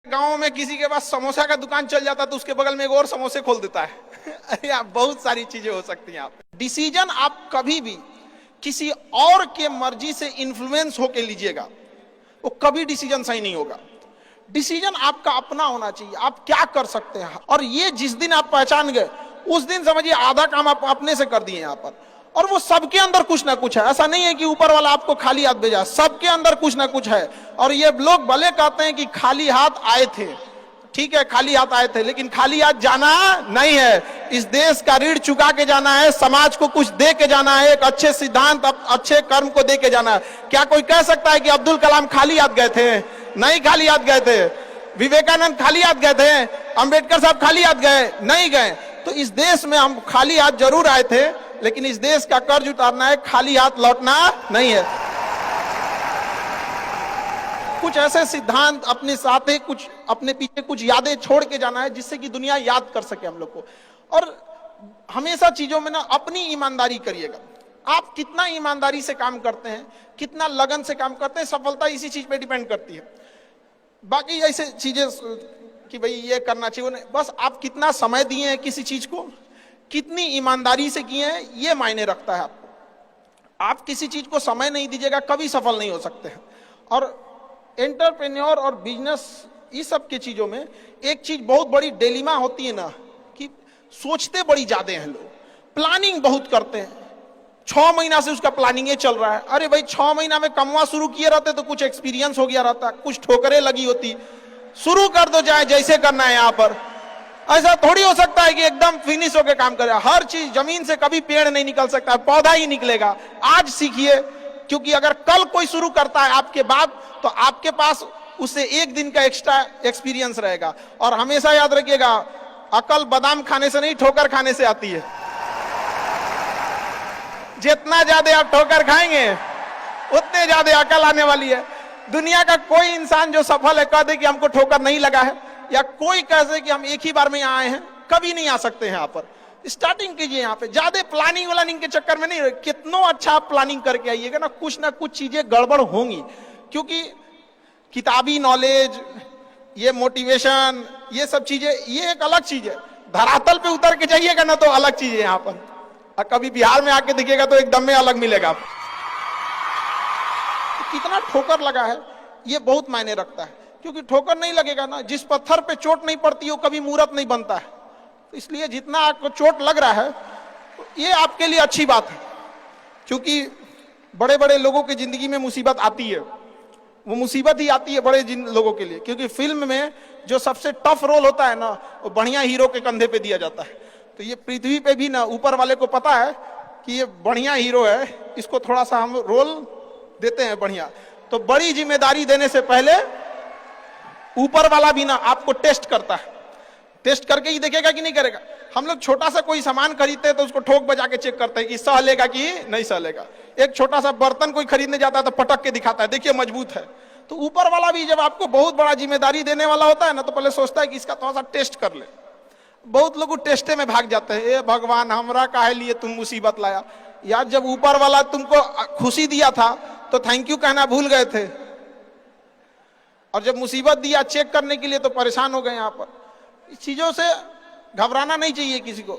गांव में किसी के पास समोसा का दुकान चल जाता तो उसके बगल में एक और समोसे खोल देता है। अरे आप बहुत सारी चीजें हो सकती हैं। आप डिसीजन आप कभी भी किसी और के मर्जी से इन्फ्लुएंस होके लीजिएगा, वो कभी डिसीजन सही नहीं होगा। डिसीजन आपका अपना होना चाहिए, आप क्या कर सकते हैं। और ये जिस दिन आप पहचान गए उस दिन समझिए आधा काम आप अपने से कर दिए यहाँ पर। और वो सबके अंदर कुछ ना कुछ है, ऐसा नहीं है कि ऊपर वाला आपको खाली हाथ भेजा, सबके अंदर कुछ ना कुछ है। और ये लोग भले कहते हैं कि खाली हाथ आए थे, ठीक है खाली हाथ आए थे, लेकिन खाली हाथ जाना नहीं है। इस देश का ऋण चुका के जाना है, समाज को कुछ दे के जाना है, एक अच्छे सिद्धांत अच्छे कर्म को दे के जाना है। क्या कोई कह सकता है कि अब्दुल कलाम खाली हाथ गए थे? नहीं खाली हाथ गए थे। विवेकानंद खाली हाथ गए थे? अंबेडकर साहब खाली हाथ गए? नहीं गए। तो इस देश में हम खाली हाथ जरूर आए थे, लेकिन इस देश का कर्ज उतारना है, खाली हाथ लौटना नहीं है। कुछ ऐसे सिद्धांत अपने साथ है, कुछ अपने पीछे कुछ यादें छोड़ के जाना है जिससे कि दुनिया याद कर सके हम लोग को। और हमेशा चीजों में ना अपनी ईमानदारी करिएगा। आप कितना ईमानदारी से काम करते हैं, कितना लगन से काम करते हैं, सफलता इसी चीज पे डिपेंड करती है। बाकी ऐसे चीजें कि भाई ये करना चाहिए, बस आप कितना समय दिए हैं किसी चीज को, कितनी ईमानदारी से किए हैं, ये मायने रखता है आपको। आप किसी चीज को समय नहीं दीजिएगा, कभी सफल नहीं हो सकते हैं। और एंटरप्रेन्योर और बिजनेस इस सब की चीजों में एक चीज बहुत बड़ी डिलेमा होती है ना, कि सोचते बड़ी ज्यादा हैं लोग, प्लानिंग बहुत करते हैं। 6 महीना से उसका प्लानिंग ये चल रहा है। अरे भाई 6 महीना में कमवा शुरू किए रहते तो कुछ एक्सपीरियंस हो गया रहता, कुछ ठोकरें लगी होती। शुरू कर दो, चाहे जैसे करना है। यहाँ पर ऐसा थोड़ी हो सकता है कि एकदम फिनिश होकर काम करे। हर चीज जमीन से कभी पेड़ नहीं निकल सकता, पौधा ही निकलेगा। आज सीखिए, क्योंकि अगर कल कोई शुरू करता है आपके बाद, तो आपके पास उससे एक दिन का एक्स्ट्रा एक्सपीरियंस रहेगा। और हमेशा याद रखिएगा, अकल बादाम खाने से नहीं, ठोकर खाने से आती है। जितना ज्यादा आप ठोकर खाएंगे उतने ज्यादा अकल आने वाली है। दुनिया का कोई इंसान जो सफल है कह दे कि हमको ठोकर नहीं लगा है, या कोई कह दे कि हम एक ही बार में यहाँ आए हैं, कभी नहीं आ सकते हैं। यहाँ पर स्टार्टिंग कीजिए, यहाँ पे ज्यादा प्लानिंग व्लानिंग के चक्कर में नहीं। कितना अच्छा आप प्लानिंग करके आइएगा ना कुछ चीजें गड़बड़ होंगी। क्योंकि किताबी नॉलेज, ये मोटिवेशन, ये सब चीजें ये एक अलग चीज है। धरातल पे उतर के जाइएगा ना तो अलग चीज है। यहाँ पर और कभी बिहार में आके दिखेगा तो एकदम में अलग मिलेगा। कितना ठोकर लगा है ये बहुत मायने रखता है। क्योंकि ठोकर नहीं लगेगा ना, जिस पत्थर पे चोट नहीं पड़ती वो कभी मूर्त नहीं बनता है। तो इसलिए जितना आपको चोट लग रहा है ये आपके लिए अच्छी बात है। क्योंकि बड़े बड़े लोगों की जिंदगी में मुसीबत आती है, वो मुसीबत ही आती है बड़े लोगों के लिए। क्योंकि फिल्म में जो सबसे टफ रोल होता है ना, वो बढ़िया हीरो के कंधे पे दिया जाता है। तो ये पृथ्वी पे भी ना ऊपर वाले को पता है कि ये बढ़िया हीरो है, इसको थोड़ा सा हम रोल देते हैं बढ़िया। तो बड़ी जिम्मेदारी देने से पहले ऊपर वाला भी ना आपको टेस्ट करता है। टेस्ट करके ही देखेगा कि नहीं करेगा। हम लोग छोटा सा कोई सामान खरीदते हैं तो उसको ठोक बजा के चेक करते हैं कि सह लेगा कि नहीं सह लेगा। एक छोटा सा बर्तन कोई खरीदने जाता है तो पटक के दिखाता है, देखिए मजबूत है। तो ऊपर वाला भी जब आपको बहुत बड़ा जिम्मेदारी देने वाला होता है ना, तो पहले सोचता है कि इसका थोड़ा सा टेस्ट कर ले। बहुत लोग टेस्टे में भाग जाते हैं। ए भगवान, हमरा काहे लिए तुम मुसीबत लाया यार। जब ऊपर वाला तुमको खुशी दिया था तो थैंक यू कहना भूल गए थे, और जब मुसीबत दिया चेक करने के लिए तो परेशान हो गए। यहाँ पर इस चीजों से घबराना नहीं चाहिए किसी को।